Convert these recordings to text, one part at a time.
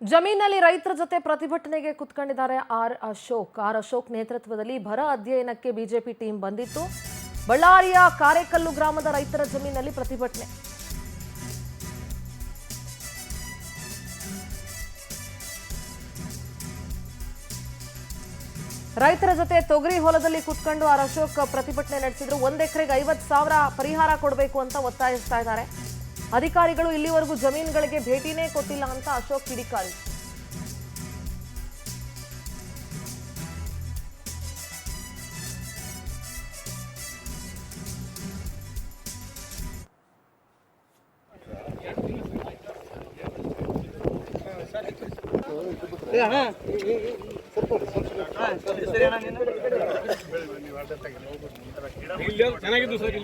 ಜಮೀನಲ್ಲಿ ರೈತರ ಜೊತೆ ಪ್ರತಿಭಟನೆಗೆ ಕುತ್ಕೊಂಡಿದ್ದಾರೆ ಆರ್ ಅಶೋಕ್ ನೇತೃತ್ವದಲ್ಲಿ ಬರ ಅಧ್ಯಯನಕ್ಕೆ ಬಿಜೆಪಿ ಟೀಮ್ ಬಂದಿತ್ತು. ಬಳ್ಳಾರಿಯ ಕಾರೆಕಲ್ಲು ಗ್ರಾಮದ ರೈತರ ಜಮೀನಲ್ಲಿ ಪ್ರತಿಭಟನೆ. ರೈತರ ಜೊತೆ ತೊಗರಿ ಹೊಲದಲ್ಲಿ ಕುತ್ಕೊಂಡು ಆರ್ ಅಶೋಕ್ ಪ್ರತಿಭಟನೆ ನಡೆಸಿದ್ರು. 1 ಎಕರೆಗೆ 50,000 ಪರಿಹಾರ ಕೊಡಬೇಕು ಅಂತ ಒತ್ತಾಯಿಸ್ತಾ ಇದ್ದಾರೆ. ಅಧಿಕಾರಿಗಳು ಇಲ್ಲಿವರೆಗೂ ಜಮೀನುಗಳಿಗೆ ಭೇಟಿನೇ ಕೊಟ್ಟಿಲ್ಲ ಅಂತ ಅಶೋಕ್ ಕಿಡಿಕಾರಿ. ಚೆನ್ನಾಗಿದ್ದು ಸರ್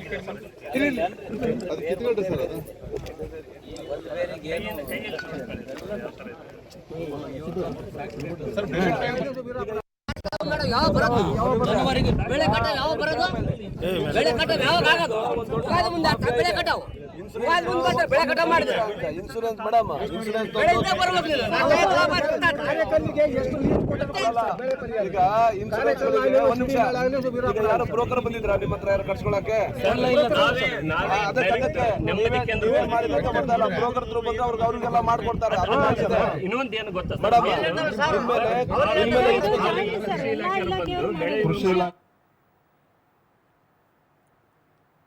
ಯಾವ ಬೆಳೆ ಕಟಾವ್ ಯಾವ ಬರೋದು ಬೆಳೆ ಕಟಾವ್ ಯಾವಾಗ ಆಗೋದು ಮುಂದೆ ಬೆಳೆ ಕಟಾವ್ ಬೆಳೆ ಕಟಾವ್ ಮಾಡಿದ್ರೆ ಇನ್ಶೂರೆನ್ಸ್ ಮೇಡಮ್ ಬೆಳೆಯಿಂದ ಬರ್ಬೇಕು. ಈಗ ಇನ್ಶೂರೆನ್ಸ್ ಒಂದ್ ನಿಮಿಷ, ಈಗ ಯಾರು ಬ್ರೋಕರ್ ಬಂದಿದ್ರ ನಿಮ್ಮ ಹತ್ರ ಯಾರು ಕಟ್ಸ್ಕೊಳಕ್ಕೆ? ಬ್ರೋಕರ್ ಥ್ರೂ ಬಂದ್ರೆ ಅವ್ರಿಗೆಲ್ಲ ಮಾಡ್ಕೊಡ್ತಾರೆ. ಇನ್ನೊಂದೇನು ಗೊತ್ತಾ ಮೇಡಮ್